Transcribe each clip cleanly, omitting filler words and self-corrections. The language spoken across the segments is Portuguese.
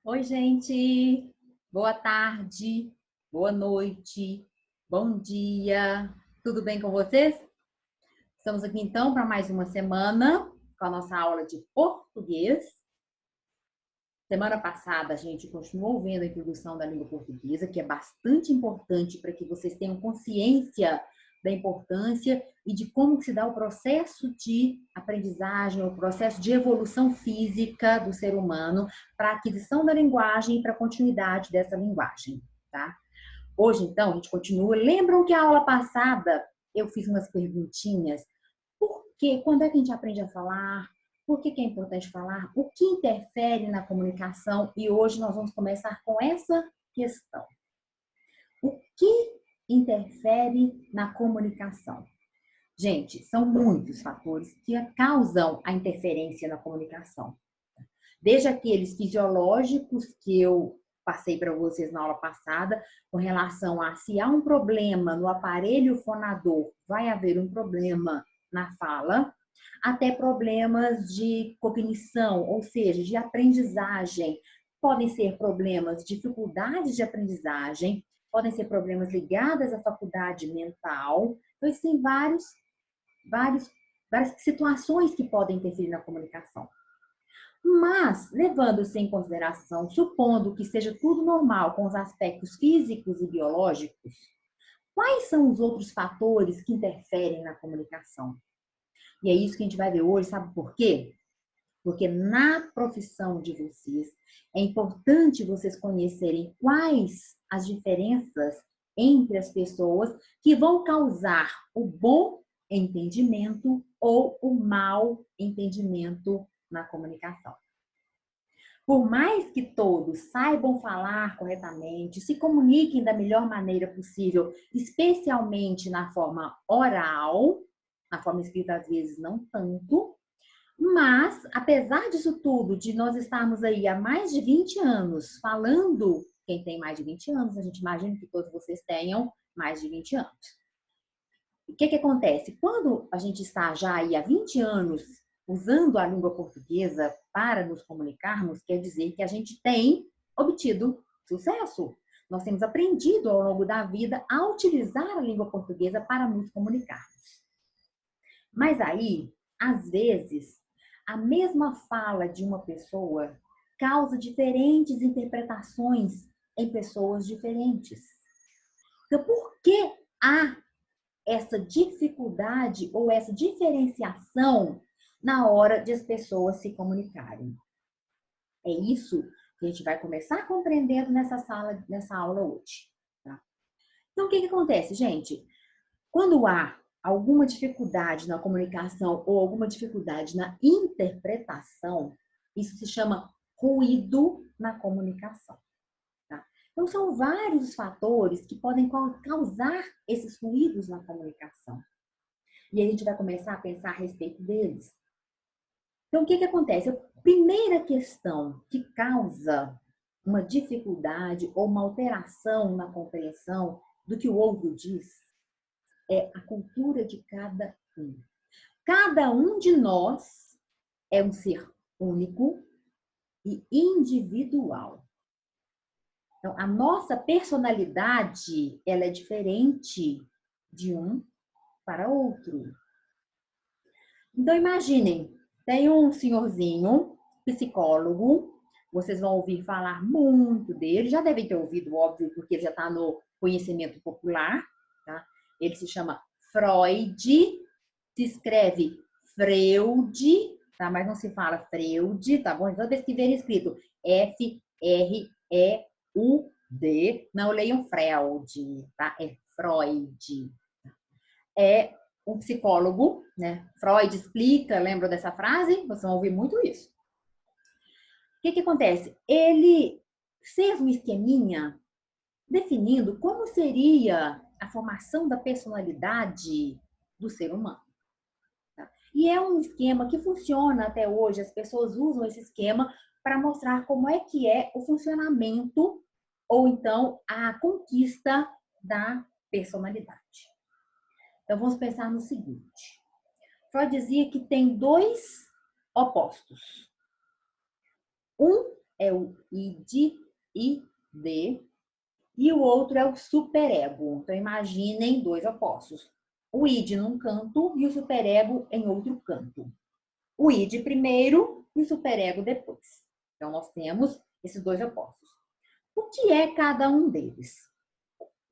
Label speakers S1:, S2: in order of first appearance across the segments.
S1: Oi, gente. Boa tarde, boa noite, bom dia. Tudo bem com vocês? Estamos aqui então para mais uma semana com a nossa aula de português. Semana passada a gente continuou vendo a introdução da língua portuguesa, que é bastante importante para que vocês tenham consciência da importância e de como se dá o processo de aprendizagem, o processo de evolução física do ser humano para a aquisição da linguagem e para a continuidade dessa linguagem, tá? Hoje, então, a gente continua. Lembram que a aula passada eu fiz umas perguntinhas? Por quê? Quando é que a gente aprende a falar? Por que é importante falar? O que interfere na comunicação? E hoje nós vamos começar com essa questão. O que interfere na comunicação? Gente, são muitos fatores que causam a interferência na comunicação. Desde aqueles fisiológicos que eu passei para vocês na aula passada, com relação a se há um problema no aparelho fonador, vai haver um problema na fala, até problemas de cognição, ou seja, de aprendizagem. Podem ser problemas, dificuldades de aprendizagem, podem ser problemas ligados à faculdade mental. Então, existem várias situações que podem interferir na comunicação. Mas, levando-se em consideração, supondo que seja tudo normal com os aspectos físicos e biológicos, quais são os outros fatores que interferem na comunicação? E é isso que a gente vai ver hoje, sabe por quê? Porque na profissão de vocês, é importante vocês conhecerem quais as diferenças entre as pessoas que vão causar o bom entendimento ou o mau entendimento na comunicação. Por mais que todos saibam falar corretamente, se comuniquem da melhor maneira possível, especialmente na forma oral, na forma escrita às vezes não tanto, mas apesar disso tudo, de nós estarmos aí há mais de 20 anos falando, quem tem mais de 20 anos, a gente imagina que todos vocês tenham mais de 20 anos. O que acontece? Quando a gente está já aí há 20 anos usando a língua portuguesa para nos comunicarmos, quer dizer que a gente tem obtido sucesso. Nós temos aprendido ao longo da vida a utilizar a língua portuguesa para nos comunicarmos. Mas aí, às vezes, a mesma fala de uma pessoa causa diferentes interpretações em pessoas diferentes. Então, por que há essa dificuldade ou essa diferenciação na hora de as pessoas se comunicarem? É isso que a gente vai começar compreendendo nessa aula hoje. Tá? Então, o que acontece, gente? Quando há alguma dificuldade na comunicação ou alguma dificuldade na interpretação, isso se chama ruído na comunicação. Tá? Então, são vários fatores que podem causar esses ruídos na comunicação. E a gente vai começar a pensar a respeito deles. Então, o que acontece? A primeira questão que causa uma dificuldade ou uma alteração na compreensão do que o outro diz é a cultura de cada um. Cada um de nós é um ser único e individual. Então, a nossa personalidade, ela é diferente de um para outro. Então, imaginem, tem um senhorzinho, psicólogo, vocês vão ouvir falar muito dele, já devem ter ouvido, óbvio, porque ele já está no conhecimento popular, tá? Ele se chama Freud, se escreve Freud, tá? Mas não se fala Freud, tá bom? Toda vez que ver escrito F-R-E-U-D, não leiam Freud, tá? É Freud. É um psicólogo, né? Freud explica, lembra dessa frase? Vocês vão ouvir muito isso. O que acontece? Ele fez um esqueminha definindo como seria a formação da personalidade do ser humano. Tá? E é um esquema que funciona até hoje, as pessoas usam esse esquema para mostrar como é que é o funcionamento ou então a conquista da personalidade. Então, vamos pensar no seguinte. Freud dizia que tem dois opostos. Um é o id, id, e o outro é o superego. Então, imaginem dois opostos. O id num canto e o superego em outro canto. O id primeiro e o superego depois. Então, nós temos esses dois opostos. O que é cada um deles?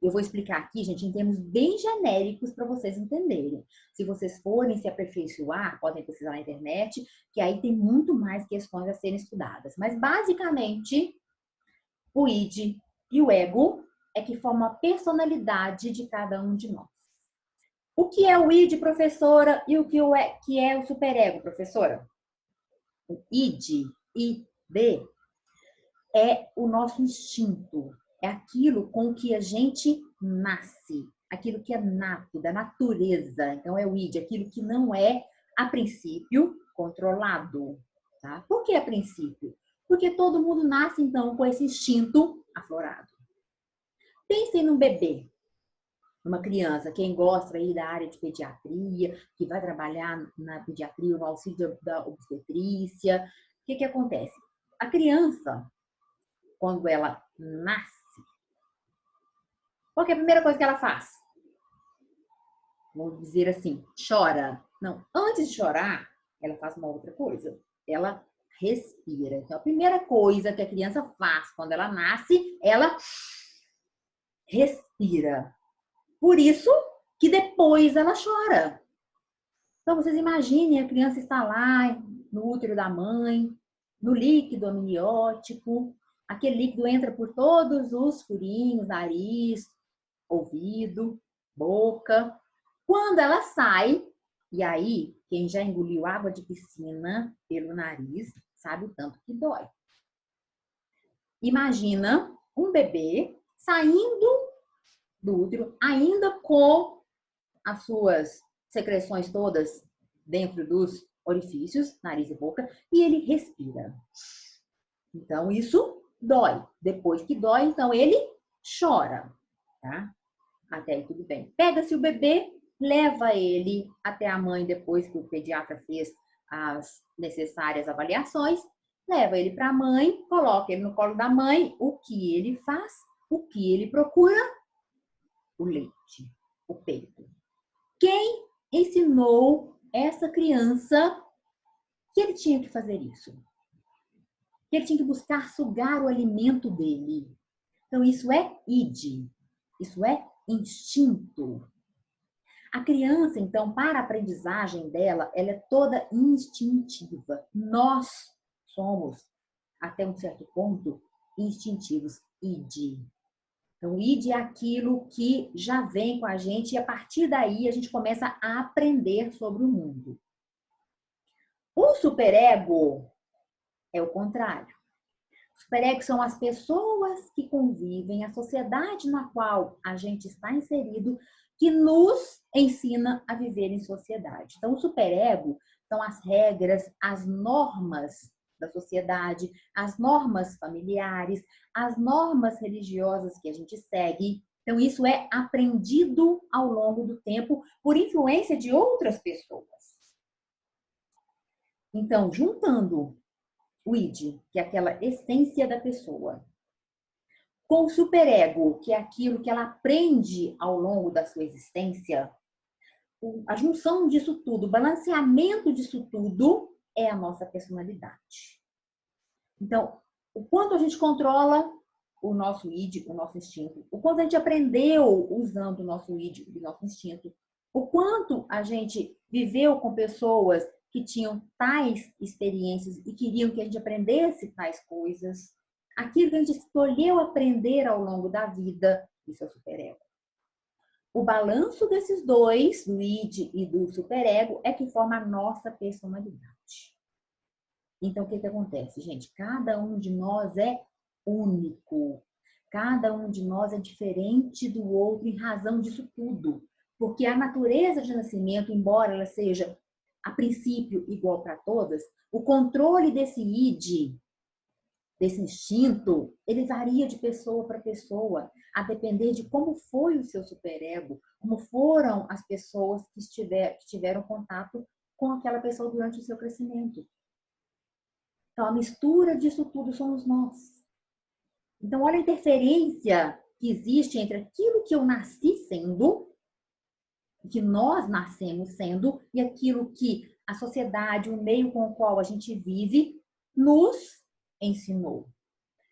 S1: Eu vou explicar aqui, gente, em termos bem genéricos para vocês entenderem. Se vocês forem se aperfeiçoar, podem pesquisar na internet, que aí tem muito mais questões a serem estudadas. Mas, basicamente, o id e o ego é que formam a personalidade de cada um de nós. O que é o id, professora, e o que é o superego, professora? O id, id, é o nosso instinto, é aquilo com que a gente nasce, aquilo que é nato, da natureza. Então, é o id, aquilo que não é, a princípio, controlado. Tá? Por que a princípio? Porque todo mundo nasce, então, com esse instinto aflorado. Pensem num bebê, numa criança, quem gosta aí da área de pediatria, que vai trabalhar na pediatria, no auxílio da obstetrícia. O que acontece? A criança, quando ela nasce, qual é a primeira coisa que ela faz? Vamos dizer assim, chora. Não, antes de chorar, ela faz uma outra coisa. Ela respira. Então, a primeira coisa que a criança faz quando ela nasce, ela respira. Por isso que depois ela chora. Então, vocês imaginem, a criança está lá no útero da mãe, no líquido amniótico, aquele líquido entra por todos os furinhos, nariz, ouvido, boca. Quando ela sai, e aí, quem já engoliu água de piscina pelo nariz, sabe o tanto que dói. Imagina um bebê saindo do útero, ainda com as suas secreções todas dentro dos orifícios, nariz e boca, e ele respira. Então, isso dói. Depois que dói, então ele chora, tá? Até aí tudo bem. Pega-se o bebê, leva ele até a mãe depois que o pediatra fez as necessárias avaliações, leva ele para a mãe, coloca ele no colo da mãe. O que ele faz? O que ele procura? O leite, o peito. Quem ensinou essa criança que ele tinha que fazer isso? Que ele tinha que buscar sugar o alimento dele. Então, isso é id, isso é instinto. A criança, então, para a aprendizagem dela, ela é toda instintiva. Nós somos, até um certo ponto, instintivos, id. Então, o id é aquilo que já vem com a gente e a partir daí a gente começa a aprender sobre o mundo. O superego é o contrário. Os superegos são as pessoas que convivem, a sociedade na qual a gente está inserido, que nos ensina a viver em sociedade. Então, o superego são as regras, as normas da sociedade, as normas familiares, as normas religiosas que a gente segue. Então, isso é aprendido ao longo do tempo por influência de outras pessoas. Então, juntando o id, que é aquela essência da pessoa, com o superego, que é aquilo que ela aprende ao longo da sua existência, a junção disso tudo, o balanceamento disso tudo é a nossa personalidade. Então, o quanto a gente controla o nosso id, o nosso instinto, o quanto a gente aprendeu usando o nosso id, o nosso instinto, o quanto a gente viveu com pessoas que tinham tais experiências e queriam que a gente aprendesse tais coisas, aquilo que a gente escolheu aprender ao longo da vida, isso é o superego. O balanço desses dois, do id e do superego, é que forma a nossa personalidade. Então, o que acontece, gente? Cada um de nós é único. Cada um de nós é diferente do outro em razão disso tudo. Porque a natureza de nascimento, embora ela seja, a princípio, igual para todas, o controle desse id, desse instinto, ele varia de pessoa para pessoa, a depender de como foi o seu superego, como foram as pessoas que tiveram contato com aquela pessoa durante o seu crescimento. Então, a mistura disso tudo somos nós. Então, olha a interferência que existe entre aquilo que eu nasci sendo, que nós nascemos sendo, e aquilo que a sociedade, o meio com o qual a gente vive, nos ensinou,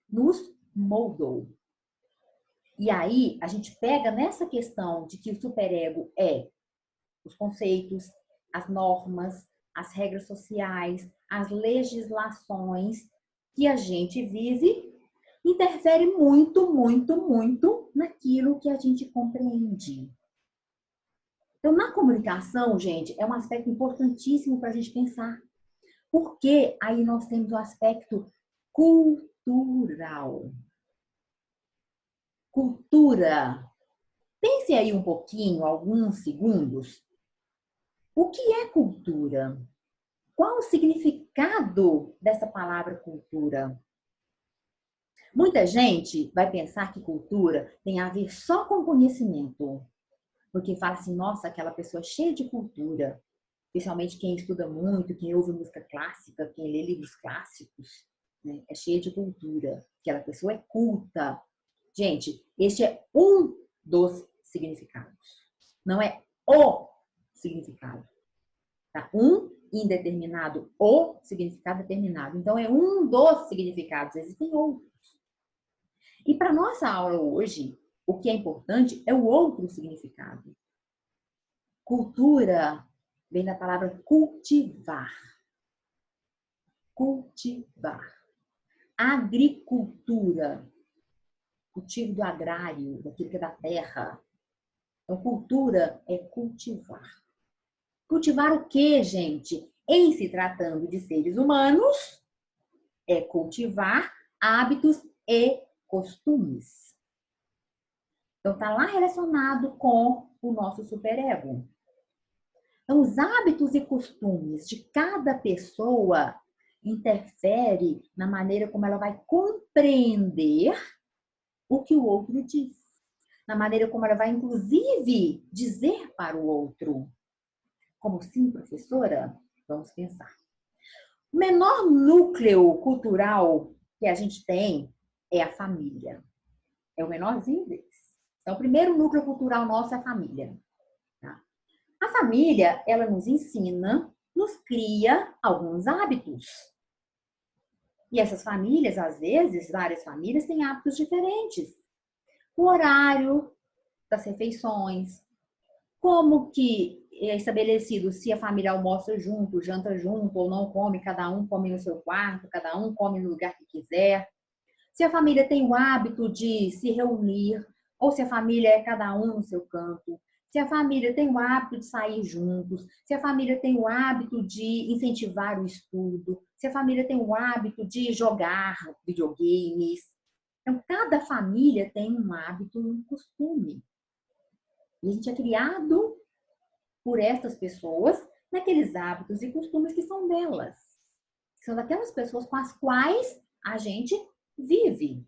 S1: nos moldou. E aí, a gente pega nessa questão de que o superego é os conceitos, as normas, as regras sociais, as legislações que a gente vive, interfere muito, muito, muito naquilo que a gente compreende. Então, na comunicação, gente, é um aspecto importantíssimo para a gente pensar. Porque aí nós temos o aspecto cultural. Cultura. Pense aí um pouquinho, alguns segundos. O que é cultura? Qual o significado dessa palavra cultura? Muita gente vai pensar que cultura tem a ver só com conhecimento. Porque fala assim, nossa, aquela pessoa cheia de cultura. Especialmente quem estuda muito, quem ouve música clássica, quem lê livros clássicos, né? É cheia de cultura. Aquela pessoa é culta. Gente, este é um dos significados. Não é o significado. Tá? Um indeterminado, o significado determinado. Então, é um dos significados. Existem outros. E para nossa aula hoje, o que é importante é o outro significado. Cultura vem da palavra cultivar. Cultivar. Agricultura. Cultivo do agrário, daquilo que é da terra. Então, cultura é cultivar. Cultivar o quê, gente? Em se tratando de seres humanos, é cultivar hábitos e costumes. Então, está lá relacionado com o nosso superego. Então, os hábitos e costumes de cada pessoa interfere na maneira como ela vai compreender o que o outro diz. Na maneira como ela vai, inclusive, dizer para o outro. Como sim, professora? Vamos pensar. O menor núcleo cultural que a gente tem é a família. É o menorzinho deles. Então, o primeiro núcleo cultural nosso é a família. Tá? A família, ela nos ensina, nos cria alguns hábitos. E essas famílias, às vezes, várias famílias têm hábitos diferentes. O horário das refeições, como que é estabelecido se a família almoça junto, janta junto ou não come, cada um come no seu quarto, cada um come no lugar que quiser. Se a família tem o hábito de se reunir, ou se a família é cada um no seu canto. Se a família tem o hábito de sair juntos, se a família tem o hábito de incentivar o estudo, se a família tem o hábito de jogar videogames. Então, cada família tem um hábito e um costume. E a gente é criado por estas pessoas naqueles hábitos e costumes que são delas. São daquelas pessoas com as quais a gente vive.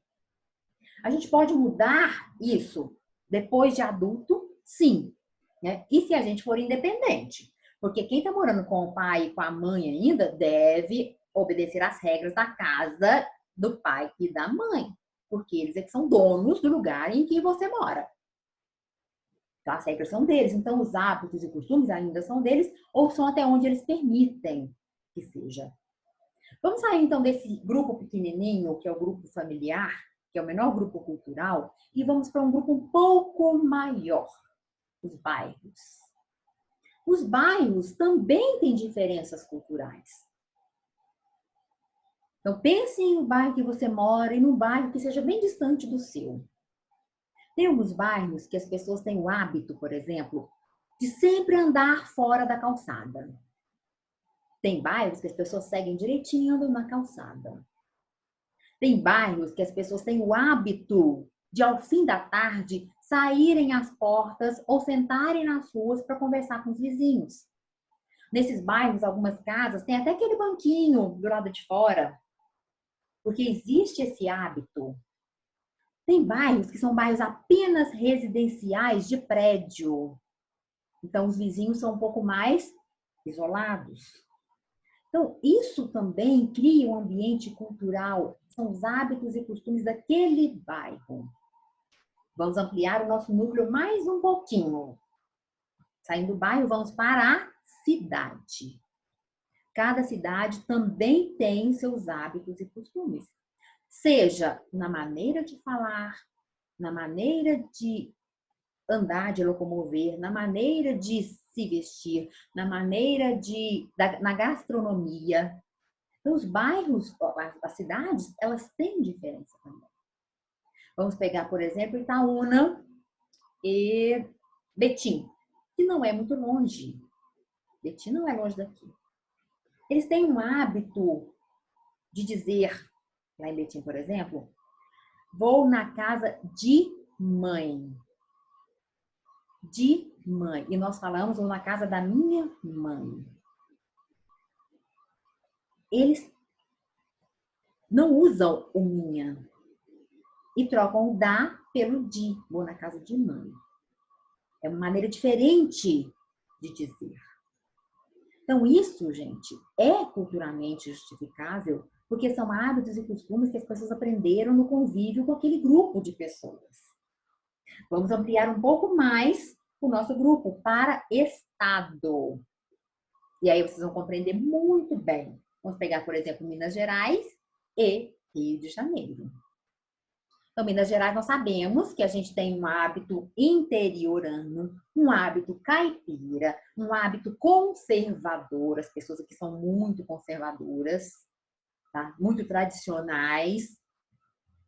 S1: A gente pode mudar isso depois de adulto? Sim. Né? E se a gente for independente? Porque quem está morando com o pai e com a mãe ainda deve obedecer às regras da casa do pai e da mãe. Porque eles é que são donos do lugar em que você mora. Então, as regras são deles. Então, os hábitos e costumes ainda são deles ou são até onde eles permitem que seja. Vamos sair, então, desse grupo pequenininho, que é o grupo familiar, que é o menor grupo cultural, e vamos para um grupo um pouco maior, os bairros. Os bairros também têm diferenças culturais. Então, pense em um bairro que você mora e num bairro que seja bem distante do seu. Tem alguns bairros que as pessoas têm o hábito, por exemplo, de sempre andar fora da calçada. Tem bairros que as pessoas seguem direitinho andando na calçada. Tem bairros que as pessoas têm o hábito de, ao fim da tarde, saírem às portas ou sentarem nas ruas para conversar com os vizinhos. Nesses bairros, algumas casas, tem até aquele banquinho do lado de fora, porque existe esse hábito. Tem bairros que são bairros apenas residenciais de prédio. Então, os vizinhos são um pouco mais isolados. Então, isso também cria um ambiente cultural, são os hábitos e costumes daquele bairro. Vamos ampliar o nosso núcleo mais um pouquinho. Saindo do bairro, vamos para a cidade. Cada cidade também tem seus hábitos e costumes. Seja na maneira de falar, na maneira de andar, de locomover, na maneira de se vestir, na maneira na gastronomia. Então, os bairros, as cidades, elas têm diferença também. Vamos pegar, por exemplo, Itaúna e Betim, que não é muito longe. Betim não é longe daqui. Eles têm um hábito de dizer, lá em Betim, por exemplo, vou na casa de mãe. De mãe. E nós falamos, vou na casa da minha mãe. Eles não usam o minha e trocam o da pelo de. Vou na casa de mãe. É uma maneira diferente de dizer. Então, isso, gente, é culturalmente justificável, porque são hábitos e costumes que as pessoas aprenderam no convívio com aquele grupo de pessoas. Vamos ampliar um pouco mais o nosso grupo para estado. E aí vocês vão compreender muito bem. Vamos pegar, por exemplo, Minas Gerais e Rio de Janeiro. Então, Minas Gerais, nós sabemos que a gente tem um hábito interiorano, um hábito caipira, um hábito conservador. As pessoas aqui são muito conservadoras, tá? Muito tradicionais.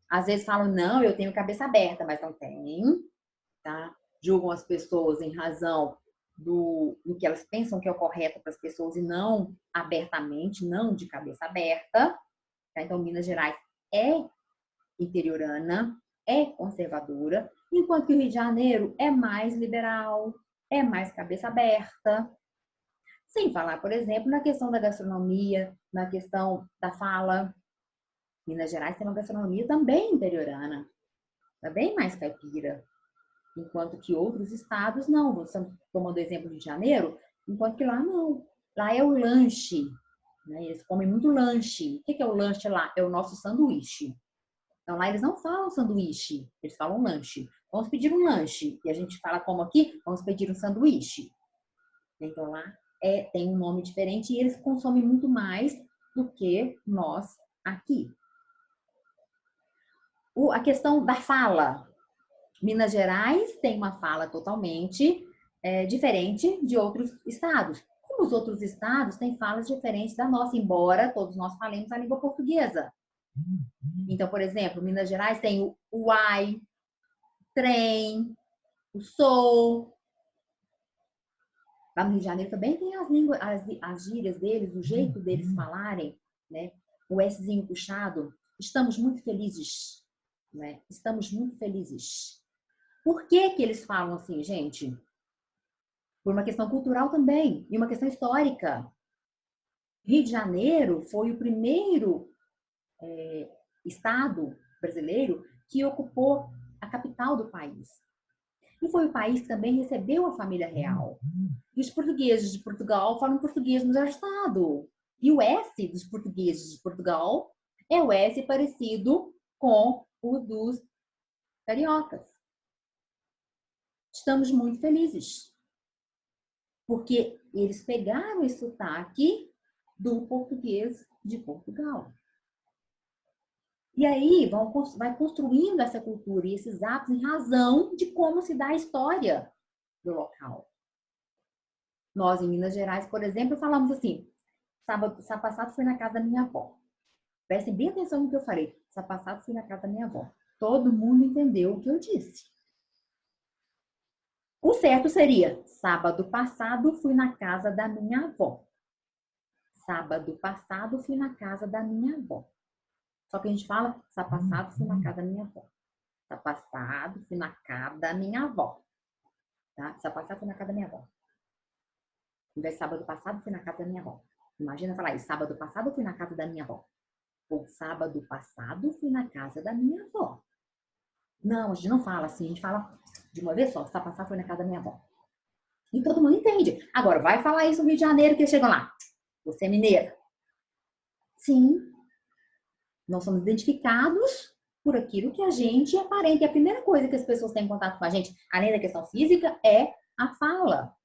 S1: Às vezes falam, não, eu tenho cabeça aberta, mas não tem, tá? Julgam as pessoas em razão do que elas pensam que é o correto para as pessoas e não abertamente, não de cabeça aberta. Tá? Então, Minas Gerais é interiorana, é conservadora, enquanto que o Rio de Janeiro é mais liberal, é mais cabeça aberta. Sem falar, por exemplo, na questão da gastronomia, na questão da fala. Minas Gerais tem uma gastronomia também interiorana, também mais caipira, enquanto que outros estados não. Estamos tomando o exemplo do Rio de Janeiro, enquanto que lá não. Lá é o lanche, né? Eles comem muito lanche. O que é o lanche lá? É o nosso sanduíche. Então, lá eles não falam sanduíche, eles falam lanche. Vamos pedir um lanche. E a gente fala como aqui? Vamos pedir um sanduíche. Então, lá tem um nome diferente e eles consomem muito mais do que nós aqui. A questão da fala. Minas Gerais tem uma fala totalmente diferente de outros estados. Como os outros estados têm falas diferentes da nossa, embora todos nós falemos a língua portuguesa. Então, por exemplo, Minas Gerais tem o uai, trem, o sou. Lá no Rio de Janeiro também tem as línguas, as gírias deles, o jeito deles falarem, né? O Szinho puxado. Estamos muito felizes, né? Estamos muito felizes. Por que que eles falam assim, gente? Por uma questão cultural também e uma questão histórica. Rio de Janeiro foi o primeiro estado brasileiro que ocupou a capital do país. E foi o país que também recebeu a família real. E os portugueses de Portugal falam português no estado. E o S dos portugueses de Portugal é o S parecido com o dos cariocas. Estamos muito felizes. Porque eles pegaram esse sotaque do português de Portugal. E aí vai construindo essa cultura e esses hábitos em razão de como se dá a história do local. Nós, em Minas Gerais, por exemplo, falamos assim, sábado passado fui na casa da minha avó. Prestem bem atenção no que eu falei. Sábado passado fui na casa da minha avó. Todo mundo entendeu o que eu disse. O certo seria, sábado passado fui na casa da minha avó. Sábado passado fui na casa da minha avó. Só que a gente fala, sábado passado fui na casa da minha avó. Sábado passado fui na casa da minha avó. Tá? Sábado passado fui na casa da minha avó. Em vez de sábado passado fui na casa da minha avó. Imagina falar isso, sábado passado fui na casa da minha avó. Ou sábado passado fui na casa da minha avó. Não, a gente não fala assim, a gente fala de uma vez só, sábado passado fui na casa da minha avó. E todo mundo entende. Agora, vai falar isso no Rio de Janeiro que eles chegam lá. Você é mineira. Sim, nós somos identificados por aquilo que a gente aparenta. E a primeira coisa que as pessoas têm em contato com a gente, além da questão física, é a fala.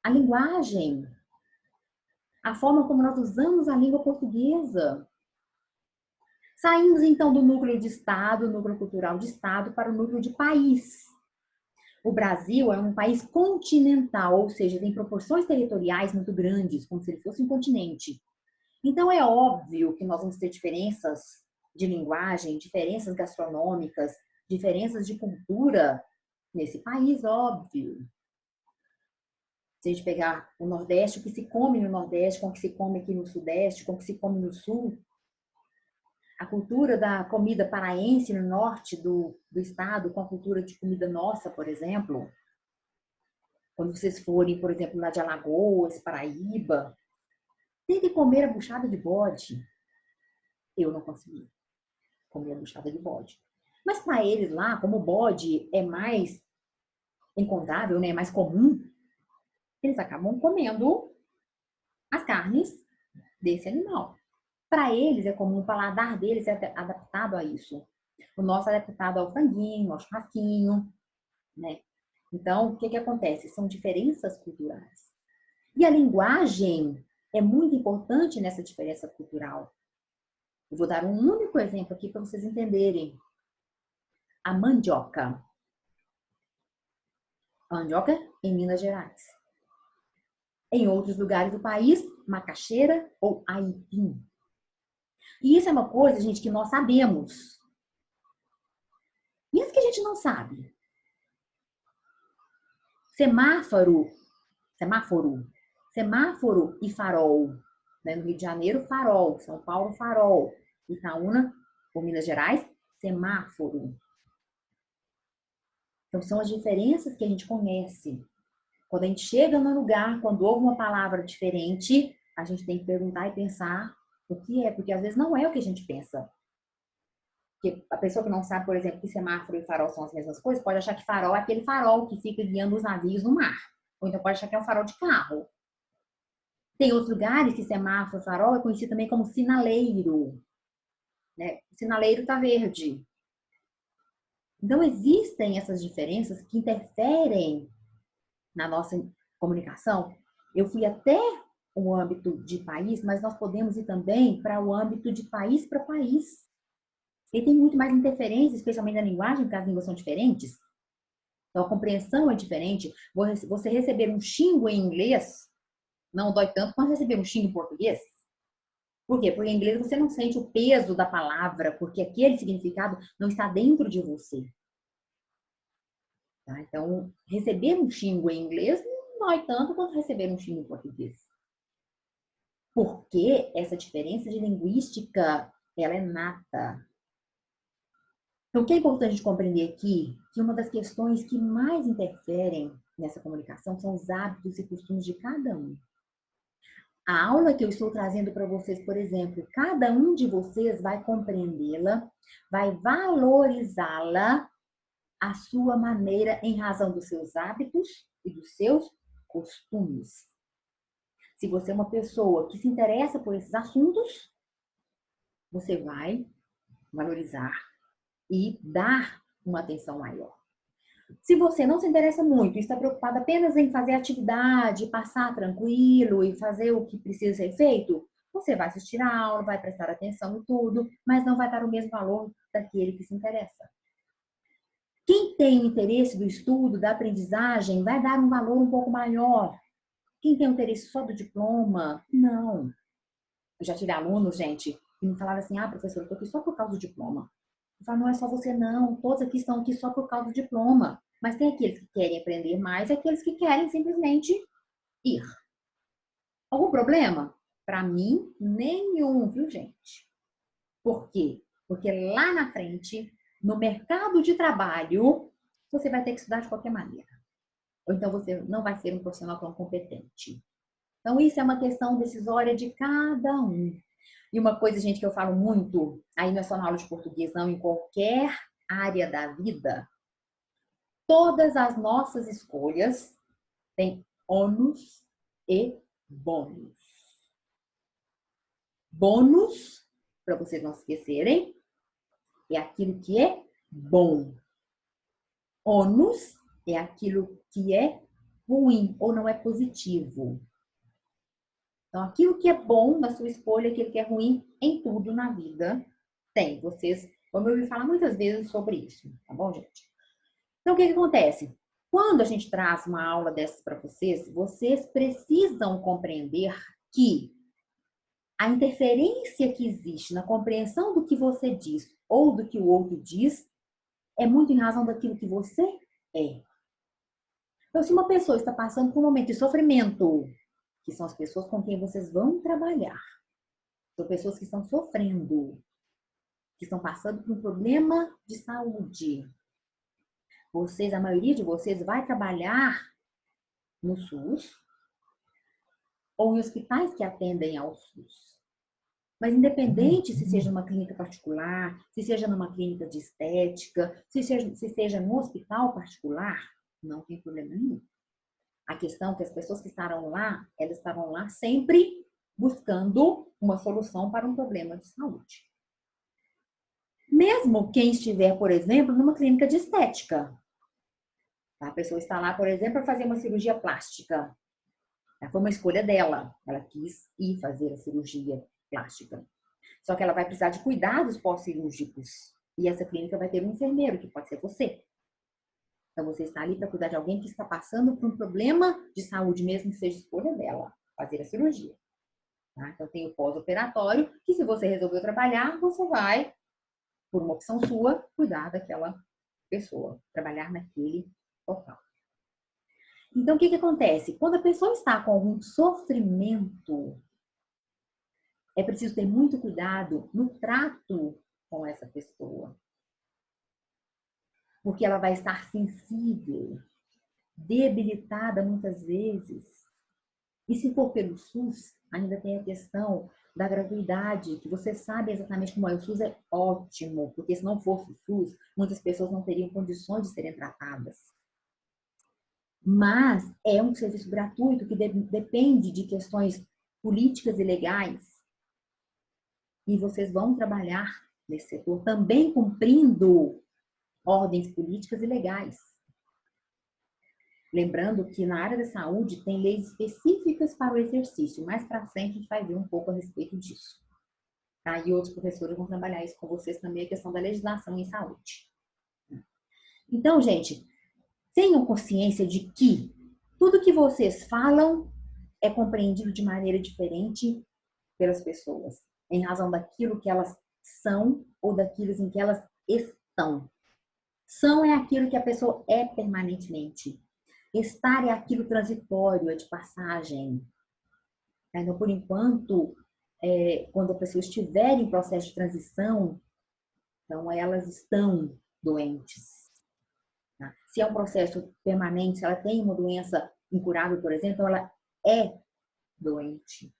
S1: A linguagem, a forma como nós usamos a língua portuguesa. Saímos então do núcleo de Estado, núcleo cultural de Estado, para o núcleo de país. O Brasil é um país continental, ou seja, tem proporções territoriais muito grandes, como se ele fosse um continente. Então é óbvio que nós vamos ter diferenças de linguagem, diferenças gastronômicas, diferenças de cultura nesse país, óbvio. Se a gente pegar o Nordeste, o que se come no Nordeste, com o que se come aqui no Sudeste, com o que se come no Sul, a cultura da comida paraense no norte do estado, com a cultura de comida nossa, por exemplo. Quando vocês forem, por exemplo, lá de Alagoas, Paraíba, tem que comer a buchada de bode. Eu não consegui comer a buchada de bode. Mas para eles lá, como o bode é mais encontrável, né, é mais comum, eles acabam comendo as carnes desse animal. Para eles é comum, o paladar deles é adaptado a isso. O nosso é adaptado ao franguinho, ao churrasquinho, né? Então, o que acontece? São diferenças culturais. E a linguagem é muito importante nessa diferença cultural. Eu vou dar um único exemplo aqui para vocês entenderem. A mandioca. A mandioca em Minas Gerais. Em outros lugares do país, macaxeira ou aipim. E isso é uma coisa, gente, que nós sabemos. E isso que a gente não sabe. Semáforo e farol. Né? No Rio de Janeiro, farol. São Paulo, farol. Itaúna, ou Minas Gerais, semáforo. Então, são as diferenças que a gente conhece. Quando a gente chega no lugar, quando ouve uma palavra diferente, a gente tem que perguntar e pensar o que é, porque às vezes não é o que a gente pensa. Porque a pessoa que não sabe, por exemplo, que semáforo e farol são as mesmas coisas, pode achar que farol é aquele farol que fica guiando os navios no mar. Ou então pode achar que é um farol de carro. Tem outros lugares que semáforo, farol é conhecido também como sinaleiro. Né? O sinaleiro está verde. Então, existem essas diferenças que interferem na nossa comunicação. Eu fui até o âmbito de país, mas nós podemos ir também para o âmbito de país para país. E tem muito mais interferência, especialmente na linguagem, porque as línguas são diferentes. Então, a compreensão é diferente. Você receber um xingo em inglês não dói tanto quanto receber um xingo em português. Por quê? Porque em inglês você não sente o peso da palavra, porque aquele significado não está dentro de você. Tá? Então, receber um xingo em inglês não dói tanto quanto receber um xingo em português. Porque essa diferença de linguística, ela é nata. Então, o que é importante de compreender aqui, que uma das questões que mais interferem nessa comunicação são os hábitos e costumes de cada um. A aula que eu estou trazendo para vocês, por exemplo, cada um de vocês vai compreendê-la, vai valorizá-la à sua maneira em razão dos seus hábitos e dos seus costumes. Se você é uma pessoa que se interessa por esses assuntos, você vai valorizar e dar uma atenção maior. Se você não se interessa muito e está preocupado apenas em fazer atividade, passar tranquilo e fazer o que precisa ser feito, você vai assistir a aula, vai prestar atenção em tudo, mas não vai dar o mesmo valor daquele que se interessa. Quem tem o interesse do estudo, da aprendizagem, vai dar um valor um pouco maior. Quem tem o interesse só do diploma, não. Eu já tive alunos, gente, que me falaram assim, professor, eu estou aqui só por causa do diploma. Eu falo, não é só você não, todos aqui estão aqui só por causa do diploma. Mas tem aqueles que querem aprender mais e aqueles que querem simplesmente ir. Algum problema? Para mim, nenhum, viu, gente? Por quê? Porque lá na frente, no mercado de trabalho, você vai ter que estudar de qualquer maneira. Ou então você não vai ser um profissional tão competente. Então, isso é uma questão decisória de cada um. E uma coisa, gente, que eu falo muito, aí não é só na aula de português, não, em qualquer área da vida, todas as nossas escolhas têm ônus e bônus. Bônus, para vocês não esquecerem, é aquilo que é bom. Ônus é aquilo que é ruim ou não é positivo. Então, aquilo que é bom na sua escolha, aquilo que é ruim em tudo na vida, tem. Vocês vão me ouvir falar muitas vezes sobre isso, tá bom, gente? Então, o que acontece? Quando a gente traz uma aula dessas para vocês, vocês precisam compreender que a interferência que existe na compreensão do que você diz ou do que o outro diz é muito em razão daquilo que você é. Então, se uma pessoa está passando por um momento de sofrimento, que são as pessoas com quem vocês vão trabalhar, são pessoas que estão sofrendo, que estão passando por um problema de saúde. Vocês, a maioria de vocês vai trabalhar no SUS ou em hospitais que atendem ao SUS. Mas independente se seja numa clínica particular, se seja numa clínica de estética, se seja num hospital particular, não tem problema nenhum. A questão é que as pessoas que estarão lá, elas estarão lá sempre buscando uma solução para um problema de saúde. Mesmo quem estiver, por exemplo, numa clínica de estética. A pessoa está lá, por exemplo, para fazer uma cirurgia plástica. Foi uma escolha dela. Ela quis ir fazer a cirurgia plástica. Só que ela vai precisar de cuidados pós-cirúrgicos. E essa clínica vai ter um enfermeiro, que pode ser você. Então, você está ali para cuidar de alguém que está passando por um problema de saúde, mesmo que seja escolha dela, fazer a cirurgia. Tá? Então, tem o pós-operatório, que se você resolveu trabalhar, você vai, por uma opção sua, cuidar daquela pessoa, trabalhar naquele local. Então, o que acontece? Quando a pessoa está com algum sofrimento, é preciso ter muito cuidado no trato com essa pessoa. Porque ela vai estar sensível, debilitada muitas vezes. E se for pelo SUS, ainda tem a questão da gratuidade, que você sabe exatamente como é. O SUS é ótimo, porque se não fosse o SUS, muitas pessoas não teriam condições de serem tratadas. Mas é um serviço gratuito que depende de questões políticas e legais. E vocês vão trabalhar nesse setor também cumprindo ordens políticas e legais. Lembrando que na área da saúde tem leis específicas para o exercício. Mais para frente a gente vai ver um pouco a respeito disso. Tá? E outros professores vão trabalhar isso com vocês também, a questão da legislação em saúde. Então, gente, tenham consciência de que tudo que vocês falam é compreendido de maneira diferente pelas pessoas, em razão daquilo que elas são ou daquilo em que elas estão. São é aquilo que a pessoa é permanentemente. Estar é aquilo transitório, é de passagem. Então, por enquanto, quando a pessoa estiver em processo de transição, então elas estão doentes. Tá? Se é um processo permanente, se ela tem uma doença incurável, por exemplo, ela é doente.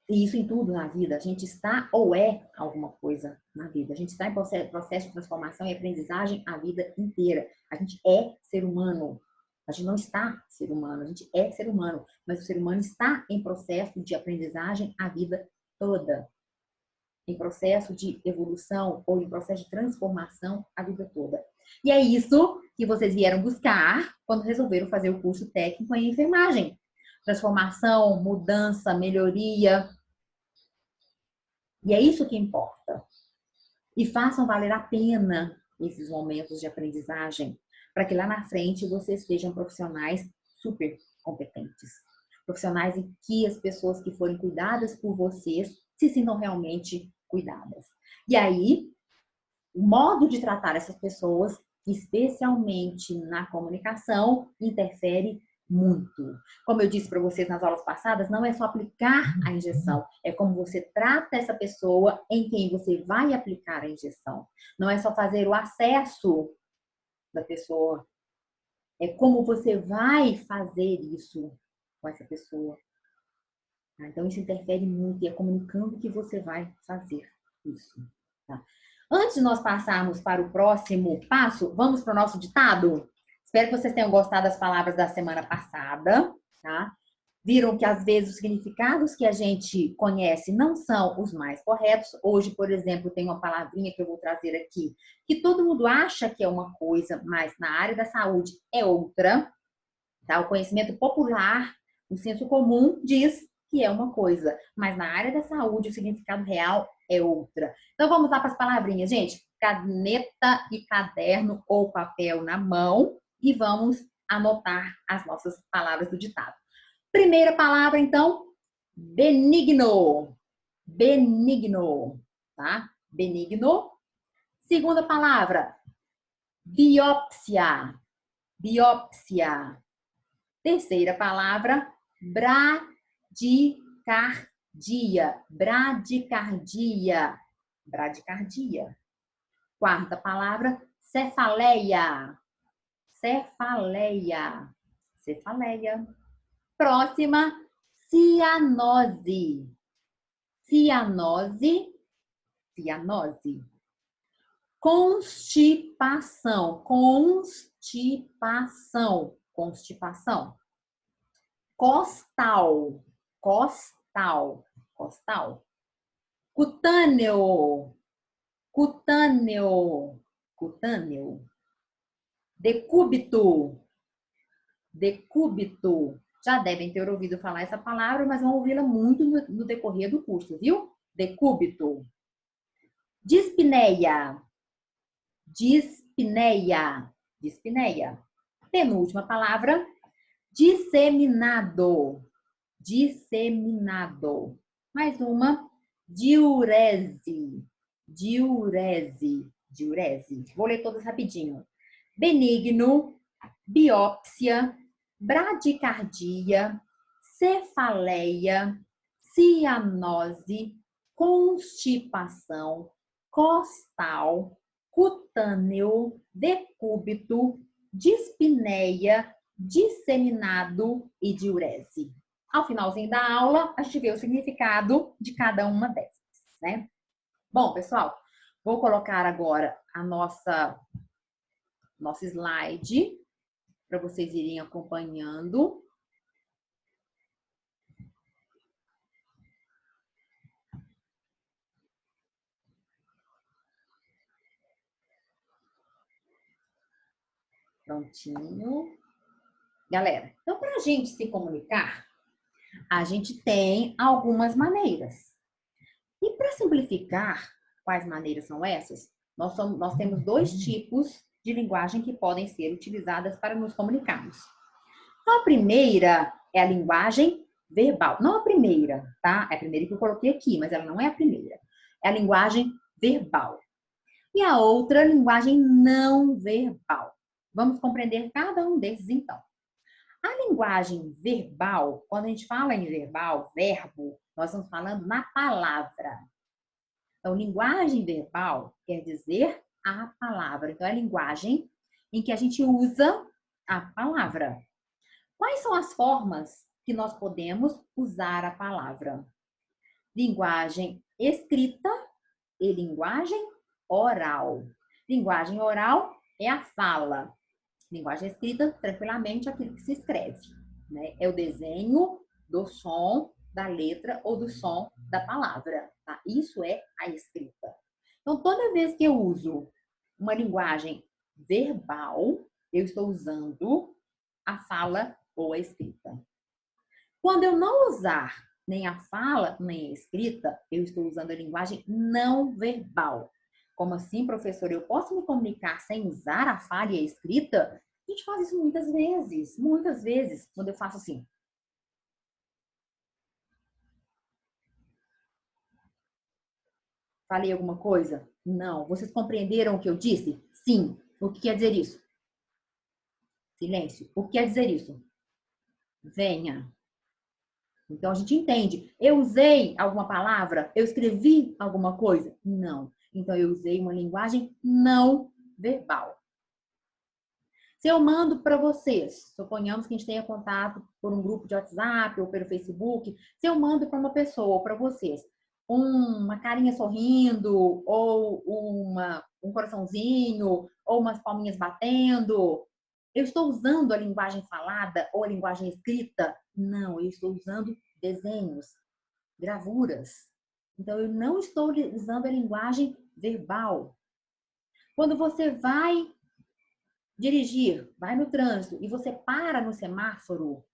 S1: E isso em tudo na vida. A gente está ou é alguma coisa na vida. A gente está em processo de transformação e aprendizagem a vida inteira. A gente é ser humano. A gente não está ser humano, a gente é ser humano. Mas o ser humano está em processo de aprendizagem a vida toda. Em processo de evolução ou em processo de transformação a vida toda. E é isso que vocês vieram buscar quando resolveram fazer o curso técnico em enfermagem. Transformação, mudança, melhoria. E é isso que importa. E façam valer a pena esses momentos de aprendizagem, para que lá na frente vocês sejam profissionais super competentes. Profissionais em que as pessoas que forem cuidadas por vocês se sintam realmente cuidadas. E aí, o modo de tratar essas pessoas, especialmente na comunicação, interfere muito. Como eu disse para vocês nas aulas passadas, não é só aplicar a injeção, é como você trata essa pessoa em quem você vai aplicar a injeção. Não é só fazer o acesso da pessoa, é como você vai fazer isso com essa pessoa. Então, isso interfere muito e é comunicando que você vai fazer isso. Tá? Antes de nós passarmos para o próximo passo, vamos para o nosso ditado? Espero que vocês tenham gostado das palavras da semana passada, tá? Viram que, às vezes, os significados que a gente conhece não são os mais corretos. Hoje, por exemplo, tem uma palavrinha que eu vou trazer aqui, que todo mundo acha que é uma coisa, mas na área da saúde é outra. Tá? O conhecimento popular, o senso comum diz que é uma coisa, mas na área da saúde o significado real é outra. Então vamos lá para as palavrinhas, gente. Caneta e caderno ou papel na mão e vamos anotar as nossas palavras do ditado. Primeira palavra, então, benigno. Benigno, tá? Benigno. Segunda palavra, biópsia. Biópsia. Terceira palavra, bradicardia. Bradicardia. Bradicardia. Quarta palavra, cefaleia. Cefaleia. Cefaleia. Próxima, cianose. Cianose. Cianose. Constipação. Constipação. Constipação. Costal. Costal. Costal. Cutâneo. Cutâneo. Cutâneo. Decúbito. Decúbito. Já devem ter ouvido falar essa palavra, mas vão ouvi-la muito no decorrer do curso, viu? Decúbito. Dispneia. Dispneia. Dispneia. Penúltima palavra, disseminado. Disseminado. Mais uma, diurese. Diurese. Diurese. Vou ler todas rapidinho. Benigno, biópsia, bradicardia, cefaleia, cianose, constipação, costal, cutâneo, decúbito, dispneia, disseminado e diurese. Ao finalzinho da aula, a gente vê o significado de cada uma dessas, né? Bom, pessoal, vou colocar agora a nosso slide para vocês irem acompanhando. Prontinho. Galera, então para a gente se comunicar, a gente tem algumas maneiras. E para simplificar, quais maneiras são essas? Nós temos dois tipos de linguagem que podem ser utilizadas para nos comunicarmos. Então, a primeira é a linguagem verbal. Não a primeira, tá? É a primeira que eu coloquei aqui, mas ela não é a primeira. É a linguagem verbal. E a outra, linguagem não verbal. Vamos compreender cada um desses, então. A linguagem verbal, quando a gente fala em verbal, verbo, nós estamos falando na palavra. Então, linguagem verbal quer dizer a palavra. Então, é a linguagem em que a gente usa a palavra. Quais são as formas que nós podemos usar a palavra? Linguagem escrita e linguagem oral. Linguagem oral é a fala. Linguagem escrita, tranquilamente, aquilo que se escreve, né? É o desenho do som da letra ou do som da palavra, tá? Isso é a escrita. Então, toda vez que eu uso uma linguagem verbal, eu estou usando a fala ou a escrita. Quando eu não usar nem a fala, nem a escrita, eu estou usando a linguagem não verbal. Como assim, professor? Eu posso me comunicar sem usar a fala e a escrita? A gente faz isso muitas vezes, quando eu faço assim. Falei alguma coisa? Não. Vocês compreenderam o que eu disse? Sim. O que quer dizer isso? Silêncio. O que quer dizer isso? Venha. Então a gente entende. Eu usei alguma palavra? Eu escrevi alguma coisa? Não. Então eu usei uma linguagem não verbal. Se eu mando para vocês, suponhamos que a gente tenha contato por um grupo de WhatsApp ou pelo Facebook, se eu mando para uma pessoa, para vocês, uma carinha sorrindo, ou um coraçãozinho, ou umas palminhas batendo, eu estou usando a linguagem falada ou a linguagem escrita Não, eu estou usando desenhos, gravuras. Então, eu não estou usando a linguagem verbal. Quando você vai dirigir, vai no trânsito e você para no semáforo,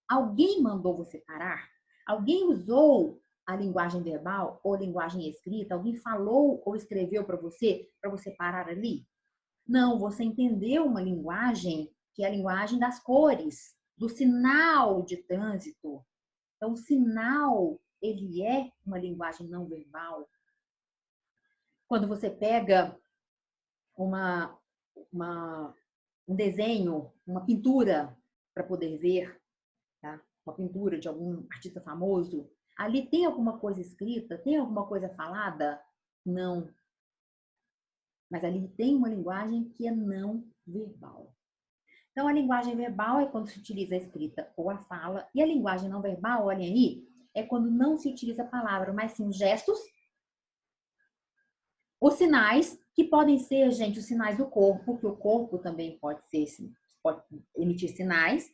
S1: alguém mandou você parar? Alguém usou a linguagem verbal ou linguagem escrita? Alguém falou ou escreveu para você parar ali? Não, você entendeu uma linguagem que é a linguagem das cores, do sinal de trânsito. Então, o sinal, ele é uma linguagem não verbal. Quando você pega uma, uma, um desenho, uma pintura para poder ver, tá? Uma pintura de algum artista famoso, ali tem alguma coisa escrita? Tem alguma coisa falada? Não. Mas ali tem uma linguagem que é não verbal. Então, a linguagem verbal é quando se utiliza a escrita ou a fala, e a linguagem não verbal, olhem aí, é quando não se utiliza a palavra, mas sim os gestos, os sinais, que podem ser, gente, os sinais do corpo, que o corpo também pode emitir sinais,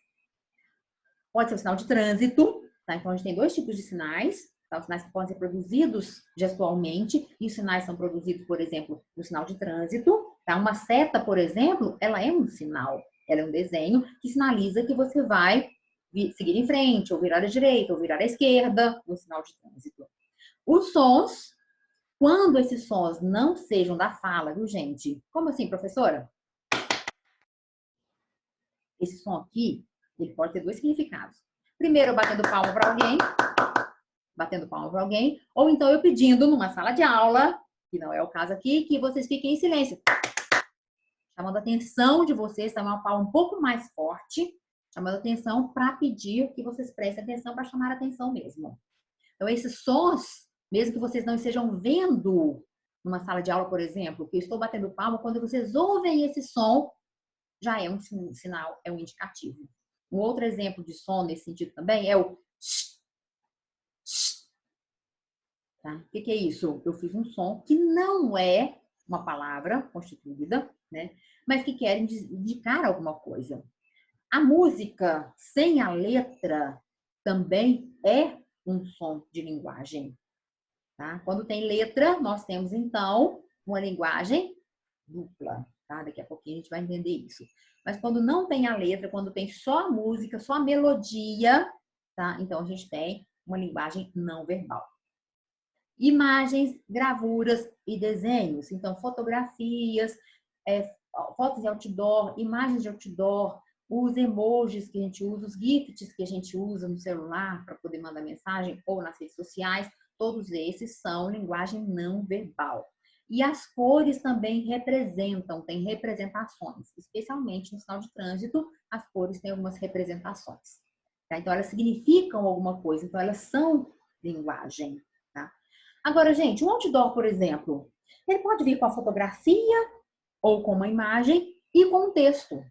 S1: pode ser o sinal de trânsito, tá? Então, a gente tem dois tipos de sinais, tá? Os sinais que podem ser produzidos gestualmente, e os sinais são produzidos, por exemplo, no sinal de trânsito, tá? Uma seta, por exemplo, ela é um sinal, ela é um desenho que sinaliza que você vai seguir em frente, ou virar à direita, ou virar à esquerda, no sinal de trânsito. Os sons, quando esses sons não sejam da fala, viu, gente? Como assim, professora? Esse som aqui, ele pode ter dois significados. Primeiro, eu batendo palma para alguém, ou então eu pedindo numa sala de aula, que não é o caso aqui, que vocês fiquem em silêncio. Chamando a atenção de vocês, tá uma palma um pouco mais forte, chamando a atenção para pedir que vocês prestem atenção, para chamar a atenção mesmo. Então, esses sons, mesmo que vocês não estejam vendo numa sala de aula, por exemplo, que eu estou batendo palma, quando vocês ouvem esse som, já é um sinal, é um indicativo. Um outro exemplo de som nesse sentido também é o sh, sh. Tá? O que é isso? Eu fiz um som que não é uma palavra constituída, né? Mas que quer indicar alguma coisa. A música sem a letra também é um som de linguagem. Tá? Quando tem letra, nós temos então uma linguagem dupla. Tá? Daqui a pouquinho a gente vai entender isso. Mas quando não tem a letra, quando tem só a música, só a melodia, tá? Então a gente tem uma linguagem não verbal. Imagens, gravuras e desenhos. Então, fotografias, fotos de outdoor, imagens de outdoor, os emojis que a gente usa, os GIFs que a gente usa no celular para poder mandar mensagem ou nas redes sociais, todos esses são linguagem não verbal. E as cores também representam, têm representações, especialmente no sinal de trânsito, as cores têm algumas representações. Tá? Então, elas significam alguma coisa, então elas são linguagem. Tá? Agora, gente, um outdoor, por exemplo, ele pode vir com a fotografia ou com uma imagem e com um texto.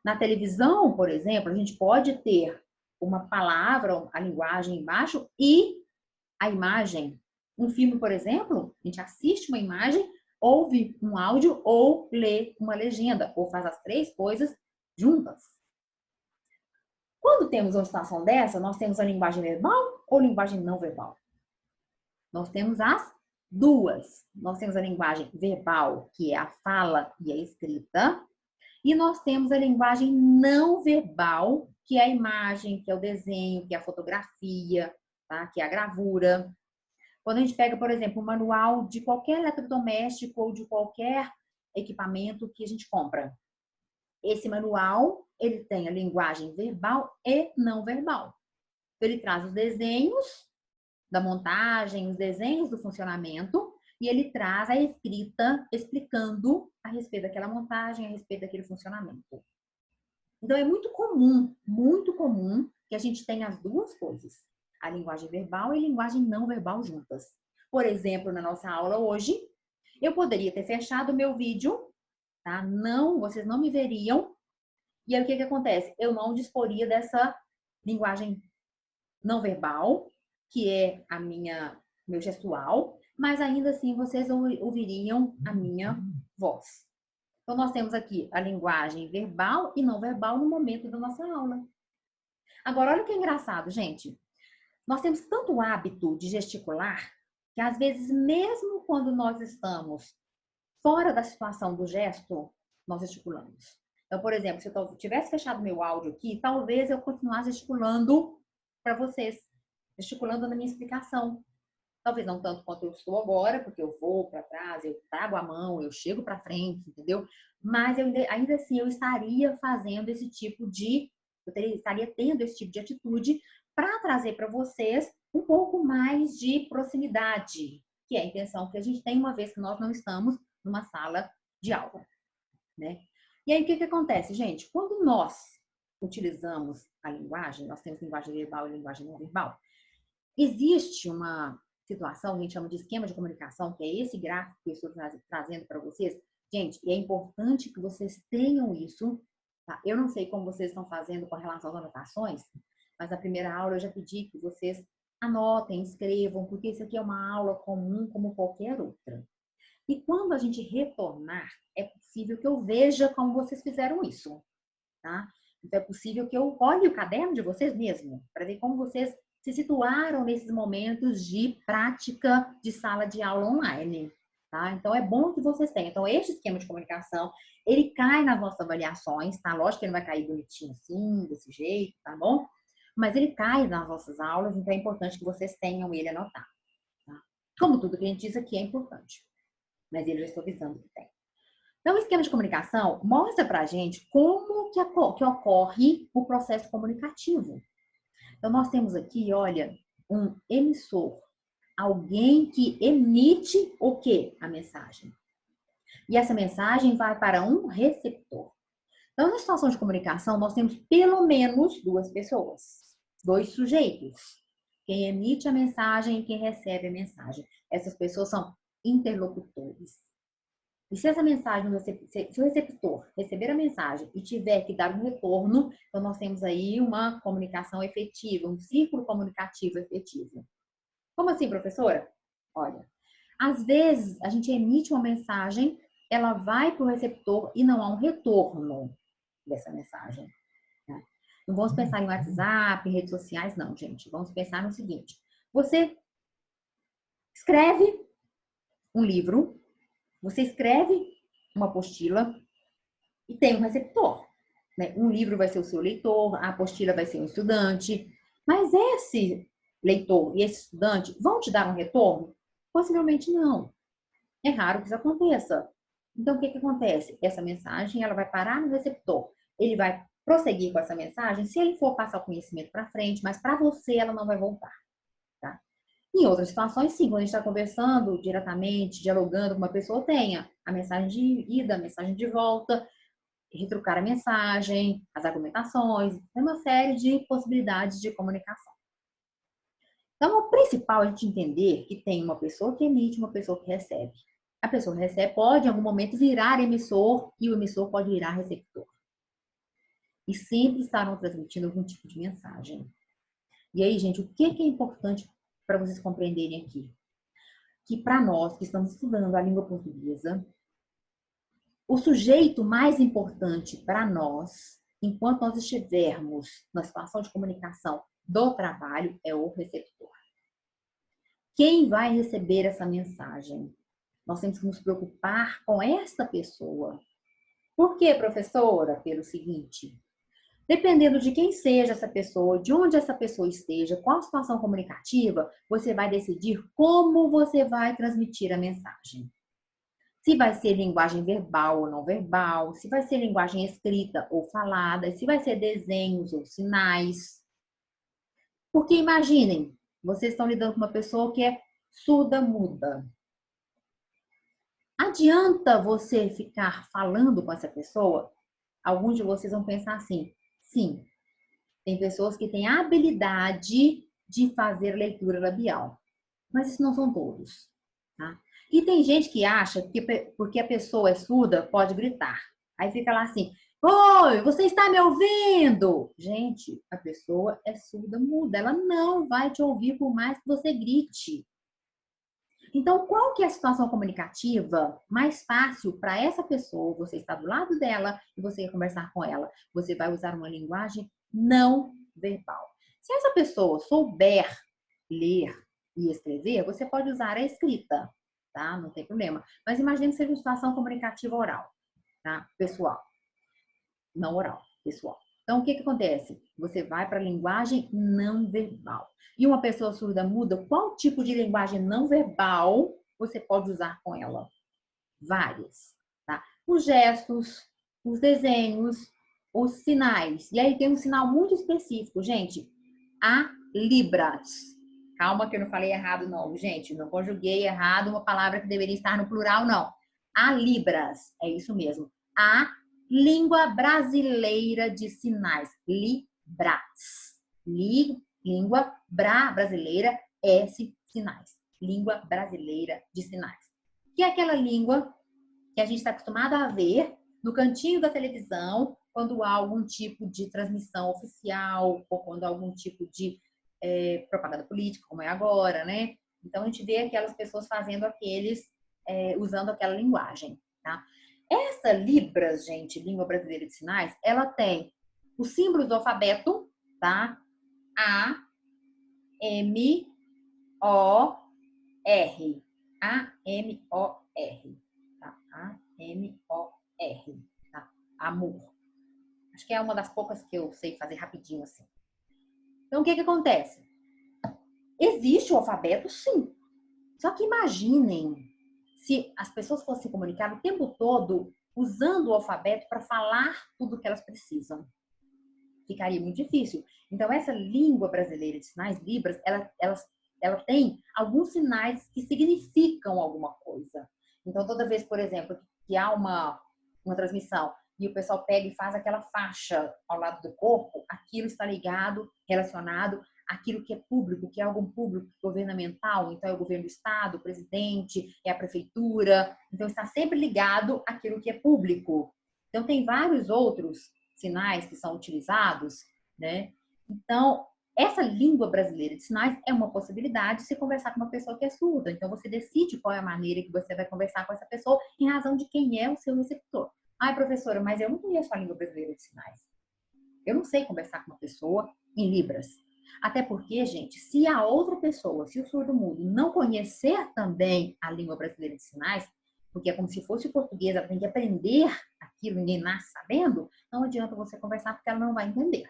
S1: Na televisão, por exemplo, a gente pode ter uma palavra, a linguagem embaixo e a imagem. Um filme, por exemplo, a gente assiste uma imagem, ouve um áudio ou lê uma legenda, ou faz as três coisas juntas. Quando temos uma situação dessa, nós temos a linguagem verbal ou linguagem não verbal? Nós temos as duas. Nós temos a linguagem verbal, que é a fala e a escrita, e nós temos a linguagem não verbal, que é a imagem, que é o desenho, que é a fotografia, tá? Que é a gravura. Quando a gente pega, por exemplo, um manual de qualquer eletrodoméstico ou de qualquer equipamento que a gente compra. Esse manual, ele tem a linguagem verbal e não verbal. Ele traz os desenhos da montagem, os desenhos do funcionamento, e ele traz a escrita explicando a respeito daquela montagem, a respeito daquele funcionamento. Então, é muito comum que a gente tenha as duas coisas, a linguagem verbal e a linguagem não verbal juntas. Por exemplo, na nossa aula hoje, eu poderia ter fechado o meu vídeo, tá? Não, vocês não me veriam. E aí, o que acontece? Eu não disporia dessa linguagem não verbal, que é meu gestual, mas ainda assim vocês ouviriam a minha voz. Então, nós temos aqui a linguagem verbal e não verbal no momento da nossa aula. Agora, olha o que é engraçado, gente. Nós temos tanto hábito de gesticular que, às vezes, mesmo quando nós estamos fora da situação do gesto, nós gesticulamos. Então, por exemplo, se eu tivesse fechado meu áudio aqui, talvez eu continuasse gesticulando para vocês, gesticulando na minha explicação. Talvez não tanto quanto eu estou agora, porque eu vou para trás, eu trago a mão, eu chego para frente, entendeu? Mas ainda assim eu estaria fazendo esse tipo de, estaria tendo esse tipo de atitude para trazer para vocês um pouco mais de proximidade, que é a intenção que a gente tem uma vez que nós não estamos numa sala de aula, né? E aí o que acontece, gente? Quando nós utilizamos a linguagem, nós temos linguagem verbal e linguagem não verbal, existe uma situação que a gente chama de esquema de comunicação, que é esse gráfico que eu estou trazendo para vocês. Gente, é importante que vocês tenham isso, tá? Eu não sei como vocês estão fazendo com relação às anotações, mas na primeira aula eu já pedi que vocês anotem, escrevam, porque isso aqui é uma aula comum como qualquer outra. E quando a gente retornar, é possível que eu veja como vocês fizeram isso, tá? Então é possível que eu olhe o caderno de vocês mesmo, para ver como vocês se situaram nesses momentos de prática de sala de aula online, tá? Então é bom que vocês tenham. Então este esquema de comunicação, ele cai nas nossas avaliações, tá? Lógico que ele não vai cair bonitinho assim, desse jeito, tá bom? Mas ele cai nas nossas aulas, então é importante que vocês tenham ele anotado, tá? Como tudo que a gente diz aqui é importante, mas ele já estou avisando que tem. Então, o esquema de comunicação mostra pra gente como que ocorre o processo comunicativo. Então, nós temos aqui, olha, um emissor. Alguém que emite o quê? A mensagem. E essa mensagem vai para um receptor. Então, na situação de comunicação, nós temos pelo menos duas pessoas, dois sujeitos. Quem emite a mensagem e quem recebe a mensagem. Essas pessoas são interlocutores. E se essa mensagem, se o receptor receber a mensagem e tiver que dar um retorno, então nós temos aí uma comunicação efetiva, um círculo comunicativo efetivo. Como assim, professora? Olha, às vezes a gente emite uma mensagem, ela vai para o receptor e não há um retorno dessa mensagem. Né? Não vamos pensar em WhatsApp, em redes sociais, não, gente. Vamos pensar no seguinte: você escreve um livro, você escreve uma apostila e tem um receptor. Né? Um livro vai ser o seu leitor, a apostila vai ser um estudante. Mas esse leitor e esse estudante vão te dar um retorno? Possivelmente não. É raro que isso aconteça. Então, o que acontece? Essa mensagem ela vai parar no receptor. Ele vai prosseguir com essa mensagem se ele for passar o conhecimento para frente, mas para você ela não vai voltar. Tá? Em outras situações, sim, quando a gente está conversando diretamente, dialogando com uma pessoa, tenha a mensagem de ida, a mensagem de volta, retrucar a mensagem, as argumentações, tem uma série de possibilidades de comunicação. Então, o principal é a gente entender que tem uma pessoa que emite e uma pessoa que recebe. A pessoa que recebe pode, em algum momento, virar emissor e o emissor pode virar receptor. E sempre estarão transmitindo algum tipo de mensagem. E aí, gente, o que é importante para vocês compreenderem aqui? Que para nós que estamos estudando a língua portuguesa, o sujeito mais importante para nós, enquanto nós estivermos na situação de comunicação do trabalho, é o receptor. Quem vai receber essa mensagem? Nós temos que nos preocupar com esta pessoa. Por quê, professora? Pelo seguinte: dependendo de quem seja essa pessoa, de onde essa pessoa esteja, qual a situação comunicativa, você vai decidir como você vai transmitir a mensagem. Se vai ser linguagem verbal ou não verbal, se vai ser linguagem escrita ou falada, se vai ser desenhos ou sinais. Porque imaginem, vocês estão lidando com uma pessoa que é surda-muda. Adianta você ficar falando com essa pessoa? Alguns de vocês vão pensar assim: sim, tem pessoas que têm a habilidade de fazer leitura labial, mas isso não são todos, tá? E tem gente que acha que porque a pessoa é surda, pode gritar. Aí fica lá assim: oi, você está me ouvindo? Gente, a pessoa é surda muda, ela não vai te ouvir por mais que você grite. Então, qual que é a situação comunicativa mais fácil para essa pessoa? Você está do lado dela e você quer conversar com ela. Você vai usar uma linguagem não verbal. Se essa pessoa souber ler e escrever, você pode usar a escrita, tá? Não tem problema. Mas imagine que seja uma situação comunicativa oral, tá? Pessoal, não oral, pessoal. Então, o que acontece? Você vai para a linguagem não verbal. E uma pessoa surda muda, qual tipo de linguagem não verbal você pode usar com ela? Várias, tá? Os gestos, os desenhos, os sinais. E aí tem um sinal muito específico, gente. A Libras. Calma que eu não falei errado, não, gente. Não conjuguei errado uma palavra que deveria estar no plural, não. A Libras. É isso mesmo. A Língua Brasileira de Sinais. Libras. Língua brasileira, S, sinais. Língua Brasileira de Sinais. Que é aquela língua que a gente está acostumado a ver no cantinho da televisão, quando há algum tipo de transmissão oficial, ou quando há algum tipo de propaganda política, como é agora, né? Então, a gente vê aquelas pessoas fazendo usando aquela linguagem, tá? Essa Libras, gente, Língua Brasileira de Sinais, ela tem os símbolos do alfabeto, tá? A, M, O, R. A, M, O, R. Tá? A, M, O, R. Tá? Amor. Acho que é uma das poucas que eu sei fazer rapidinho assim. Então, o que acontece? Existe o alfabeto, sim. Só que imaginem se as pessoas fossem se comunicar o tempo todo usando o alfabeto para falar tudo o que elas precisam. Ficaria muito difícil. Então, essa língua brasileira de sinais, Libras, ela tem alguns sinais que significam alguma coisa. Então, toda vez, por exemplo, que há uma transmissão e o pessoal pega e faz aquela faixa ao lado do corpo, aquilo está ligado, relacionado àquilo que é público, que é algum público governamental, então é o governo do estado, o presidente, é a prefeitura, então está sempre ligado àquilo que é público. Então tem vários outros sinais que são utilizados, né? Então, essa língua brasileira de sinais é uma possibilidade de se conversar com uma pessoa que é surda. Então, você decide qual é a maneira que você vai conversar com essa pessoa em razão de quem é o seu receptor. Ai, professora, mas eu não conheço a língua brasileira de sinais. Eu não sei conversar com uma pessoa em Libras. Até porque, gente, se a outra pessoa, se o surdo-mudo não conhecer também a língua brasileira de sinais, porque é como se fosse o português, ela tem que aprender aquilo, ninguém nasce sabendo, não adianta você conversar porque ela não vai entender,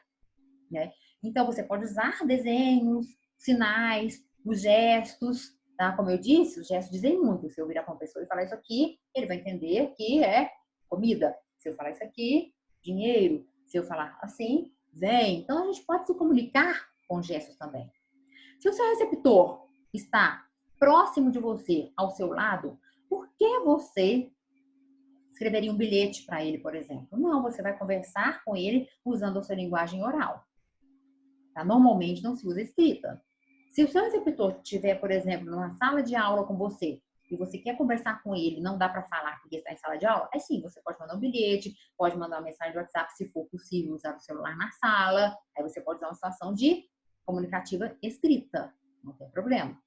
S1: né? Então, você pode usar desenhos, sinais, os gestos, tá? Como eu disse, os gestos dizem muito. Se eu virar para uma pessoa e falar isso aqui, ele vai entender que é comida. Se eu falar isso aqui, dinheiro. Se eu falar assim, vem. Então, a gente pode se comunicar com gestos também. Se o seu receptor está próximo de você, ao seu lado, por que você escreveria um bilhete para ele, por exemplo? Não, você vai conversar com ele usando a sua linguagem oral. Tá? Normalmente não se usa escrita. Se o seu receptor estiver, por exemplo, numa sala de aula com você e você quer conversar com ele, não dá para falar porque está em sala de aula, aí sim, você pode mandar um bilhete, pode mandar uma mensagem de WhatsApp, se for possível usar o celular na sala, aí você pode usar uma situação de comunicativa escrita, não tem problema.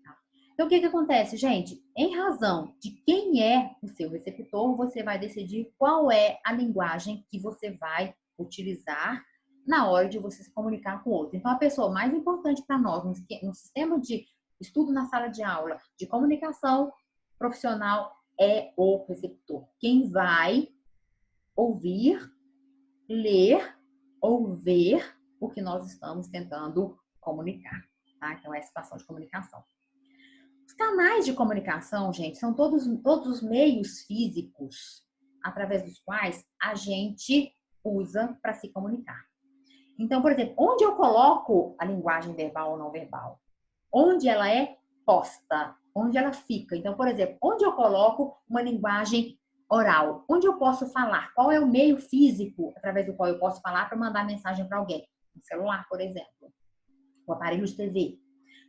S1: Tá? Então, o que acontece, gente? Em razão de quem é o seu receptor, você vai decidir qual é a linguagem que você vai utilizar na hora de você se comunicar com o outro. Então, a pessoa mais importante para nós no sistema de estudo na sala de aula, de comunicação profissional, é o receptor. Quem vai ouvir, ler ou ver o que nós estamos tentando comunicar. Tá? Então, é a situação de comunicação. Os canais de comunicação, gente, são todos os meios físicos através dos quais a gente usa para se comunicar. Então, por exemplo, onde eu coloco a linguagem verbal ou não verbal? Onde ela é posta? Onde ela fica? Então, por exemplo, onde eu coloco uma linguagem oral? Onde eu posso falar? Qual é o meio físico através do qual eu posso falar para mandar mensagem para alguém? O celular, por exemplo. O aparelho de TV.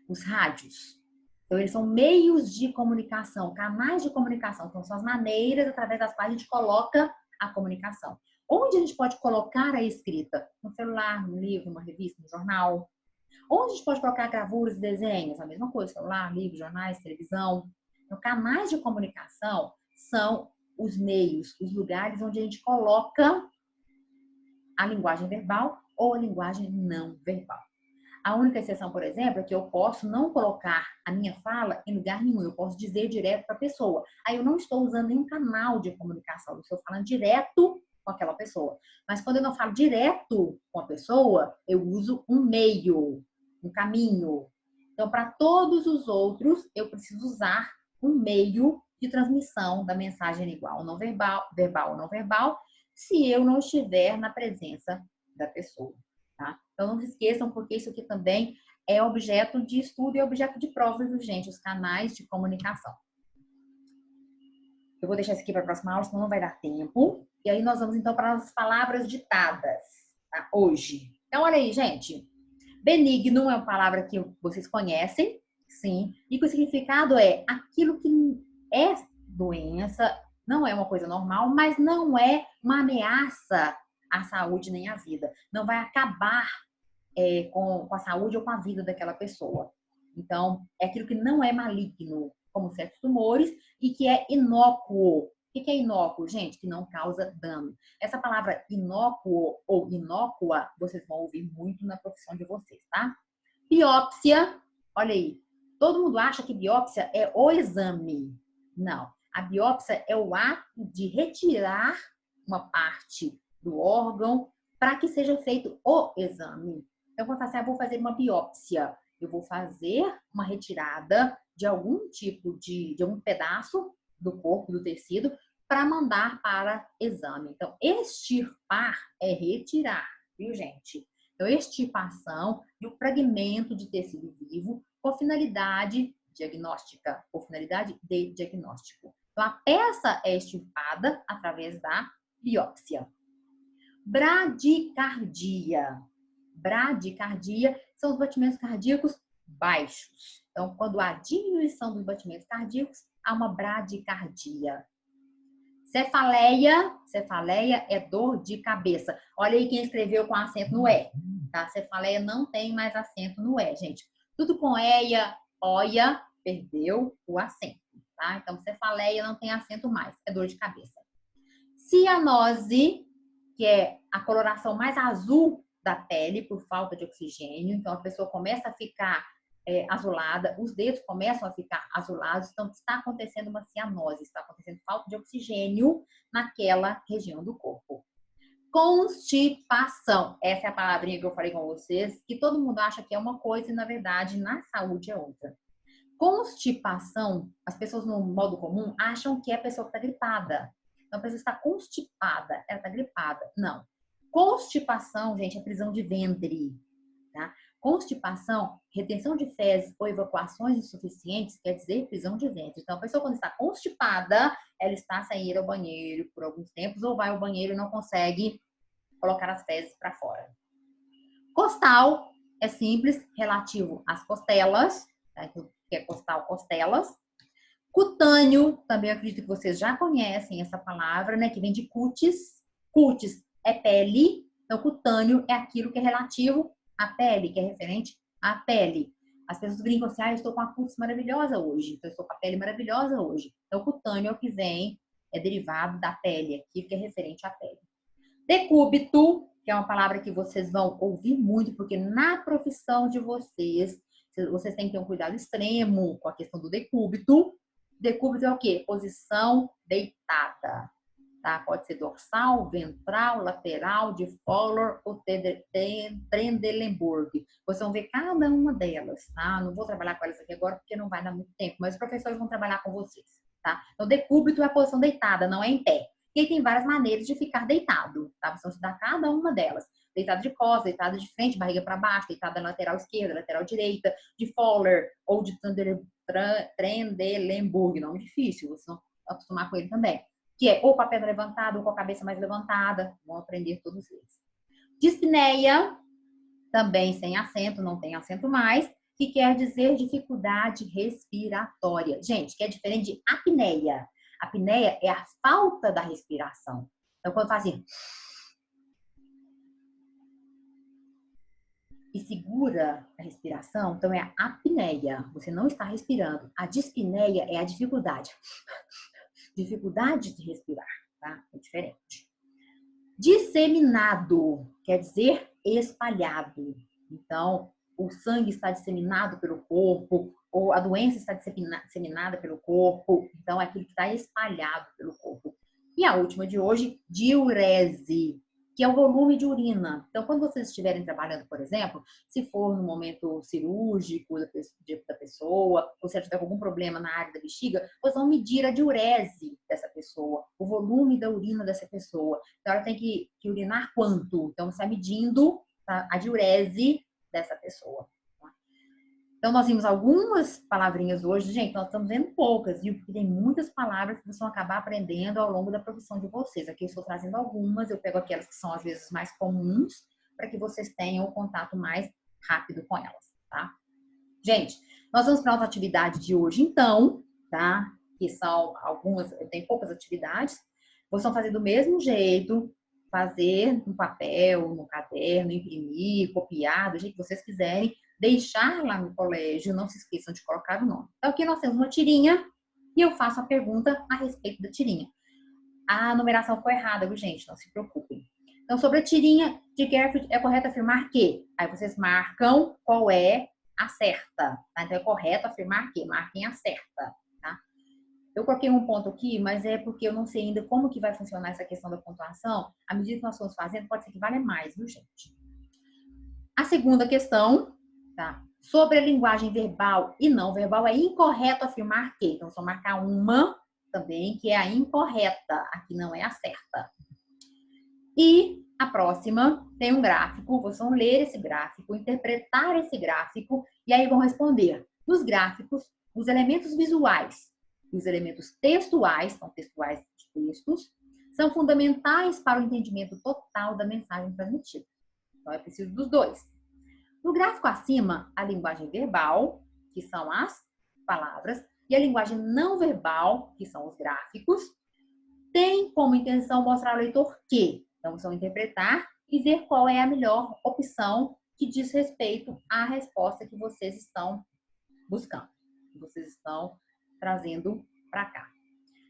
S1: Os rádios. Então, eles são meios de comunicação, canais de comunicação. Então, são as maneiras através das quais a gente coloca a comunicação. Onde a gente pode colocar a escrita? No celular, no livro, numa revista, no jornal. Onde a gente pode colocar gravuras e desenhos? A mesma coisa, celular, livro, jornais, televisão. Então, canais de comunicação são os meios, os lugares onde a gente coloca a linguagem verbal ou a linguagem não verbal. A única exceção, por exemplo, é que eu posso não colocar a minha fala em lugar nenhum. Eu posso dizer direto para a pessoa. Aí eu não estou usando nenhum canal de comunicação. Eu estou falando direto com aquela pessoa. Mas quando eu não falo direto com a pessoa, eu uso um meio, um caminho. Então, para todos os outros, eu preciso usar um meio de transmissão da mensagem igual, não verbal, verbal ou não verbal, se eu não estiver na presença da pessoa. Tá? Então, não se esqueçam, porque isso aqui também é objeto de estudo e objeto de prova, viu, gente? Os canais de comunicação. Eu vou deixar isso aqui para a próxima aula, senão não vai dar tempo. E aí nós vamos, então, para as palavras ditadas, tá? Hoje. Então, olha aí, gente. Benigno é uma palavra que vocês conhecem, sim. E que o significado é aquilo que é doença, não é uma coisa normal, mas não é uma ameaça à saúde nem à vida. Não vai acabar com a saúde ou com a vida daquela pessoa. Então, é aquilo que não é maligno, como certos tumores, e que é inócuo. O que é inócuo, gente? Que não causa dano. Essa palavra inócuo ou inócua, vocês vão ouvir muito na profissão de vocês, tá? Biópsia, olha aí. Todo mundo acha que biópsia é o exame. Não. A biópsia é o ato de retirar uma parte do órgão para que seja feito o exame. Então, quando eu vou fazer uma biópsia, eu vou fazer uma retirada de algum tipo de algum pedaço do corpo, do tecido, para mandar para exame. Então, extirpar é retirar, viu, gente? Então, extirpação de um fragmento de tecido vivo com finalidade diagnóstica, com finalidade de diagnóstico. Então, a peça é extirpada através da biópsia. Bradicardia. Bradicardia são os batimentos cardíacos baixos. Então, quando há diminuição dos batimentos cardíacos, há uma bradicardia. Cefaleia, cefaleia é dor de cabeça. Olha aí quem escreveu com acento no E, tá? Cefaleia não tem mais acento no E, gente. Tudo com eia, oia, perdeu o acento, tá? Então, cefaleia não tem acento mais, é dor de cabeça. Cianose, que é a coloração mais azul da pele por falta de oxigênio. Então, a pessoa começa a ficar azulada, os dedos começam a ficar azulados, então está acontecendo uma cianose, está acontecendo falta de oxigênio naquela região do corpo. Constipação, essa é a palavrinha que eu falei com vocês, que todo mundo acha que é uma coisa e na verdade na saúde é outra. Constipação, as pessoas no modo comum acham que é a pessoa que está gripada. Então a pessoa está constipada, ela está gripada. Não. Constipação, gente, é prisão de ventre, tá? Constipação, retenção de fezes ou evacuações insuficientes quer dizer prisão de ventre. Então, a pessoa quando está constipada, ela está sem ir ao banheiro por alguns tempos ou vai ao banheiro e não consegue colocar as fezes para fora. Costal é simples, relativo às costelas, tá? Então, que é costal, costelas. Cutâneo, também acredito que vocês já conhecem essa palavra, né? Que vem de cutis. Cutis é pele, então cutâneo é aquilo que é relativo à pele, que é referente à pele. As pessoas brincam assim, eu estou com a cutis maravilhosa hoje, então eu estou com a pele maravilhosa hoje. Então cutâneo é o que vem, é derivado da pele, aquilo que é referente à pele. Decúbito, que é uma palavra que vocês vão ouvir muito, porque na profissão de vocês têm que ter um cuidado extremo com a questão do decúbito. Decúbito é o quê? Posição deitada. Tá? Pode ser dorsal, ventral, lateral, de Fowler ou Trendelenburg. Vocês vão ver cada uma delas, tá? Não vou trabalhar com elas aqui agora porque não vai dar muito tempo, mas os professores vão trabalhar com vocês, tá? Então, decúbito é a posição deitada, não é em pé. E aí tem várias maneiras de ficar deitado, tá? Vocês vão estudar cada uma delas. Deitado de costas, deitado de frente, barriga para baixo, deitado na lateral esquerda, lateral direita, de Fowler ou de Trendelenburg, nome difícil, vocês vão acostumar com ele também. Que é ou com a perna levantada ou com a cabeça mais levantada. Vão aprender todos eles. Dispneia, também sem acento, não tem acento mais, que quer dizer dificuldade respiratória. Gente, que é diferente de apneia. Apneia é a falta da respiração. Então, quando faz assim e segura a respiração, então é a apneia. Você não está respirando. A dispneia é a dificuldade. Dificuldade de respirar, tá? É diferente. Disseminado, quer dizer espalhado. Então, o sangue está disseminado pelo corpo, ou a doença está disseminada pelo corpo. Então, é aquilo que está espalhado pelo corpo. E a última de hoje, diurese, que é o volume de urina. Então, quando vocês estiverem trabalhando, por exemplo, se for no momento cirúrgico da pessoa, ou se ela tiver algum problema na área da bexiga, vocês vão medir a diurese dessa pessoa, o volume da urina dessa pessoa. Então, ela tem que urinar quanto? Então, você está medindo, tá, a diurese dessa pessoa. Então, nós vimos algumas palavrinhas hoje. Gente, nós estamos vendo poucas, viu? Porque tem muitas palavras que vocês vão acabar aprendendo ao longo da profissão de vocês. Aqui eu estou trazendo algumas, eu pego aquelas que são, às vezes, mais comuns, para que vocês tenham o contato mais rápido com elas, tá? Gente, nós vamos para a nossa atividade de hoje, então, tá? Que são algumas, tem poucas atividades. Vocês vão fazer do mesmo jeito, fazer no papel, no caderno, imprimir, copiar, do jeito que vocês quiserem, deixar lá no colégio, não se esqueçam de colocar o nome. Então, aqui nós temos uma tirinha e eu faço a pergunta a respeito da tirinha. A numeração foi errada, viu, gente? Não se preocupem. Então, sobre a tirinha de Garfield, é correto afirmar que? Aí vocês marcam qual é a certa, tá? Então, é correto afirmar que? Marquem a certa, tá? Eu coloquei um ponto aqui, mas é porque eu não sei ainda como que vai funcionar essa questão da pontuação. À medida que nós formos fazendo, pode ser que valha mais, viu, gente? A segunda questão, tá? Sobre a linguagem verbal e não verbal, é incorreto afirmar que. Então, só marcar uma também, que é a incorreta. Aqui não é a certa. E a próxima tem um gráfico. Vocês vão ler esse gráfico, interpretar esse gráfico, e aí vão responder. Nos gráficos, os elementos visuais e os elementos textuais, são textuais de textos, são fundamentais para o entendimento total da mensagem transmitida. Então, é preciso dos dois. No gráfico acima, a linguagem verbal, que são as palavras, e a linguagem não verbal, que são os gráficos, tem como intenção mostrar ao leitor que, então, vocês vão interpretar e ver qual é a melhor opção que diz respeito à resposta que vocês estão buscando, que vocês estão trazendo para cá.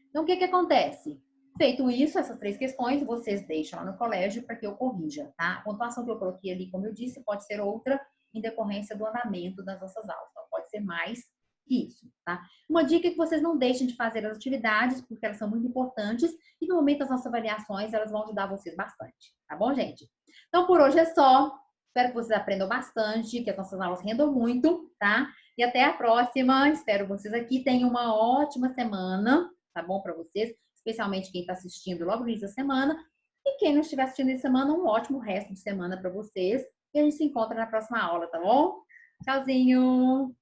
S1: Então, o que acontece? Feito isso, essas 3 questões, vocês deixam lá no colégio para que eu corrija, tá? A pontuação que eu coloquei ali, como eu disse, pode ser outra em decorrência do andamento das nossas aulas. Então, pode ser mais que isso, tá? Uma dica é que vocês não deixem de fazer as atividades, porque elas são muito importantes e no momento das nossas avaliações, elas vão ajudar vocês bastante, tá bom, gente? Então, por hoje é só. Espero que vocês aprendam bastante, que as nossas aulas rendam muito, tá? E até a próxima. Espero vocês aqui. Tenham uma ótima semana, tá bom para vocês? Especialmente quem está assistindo logo no início da semana. E quem não estiver assistindo essa semana, um ótimo resto de semana para vocês. E a gente se encontra na próxima aula, tá bom? Tchauzinho!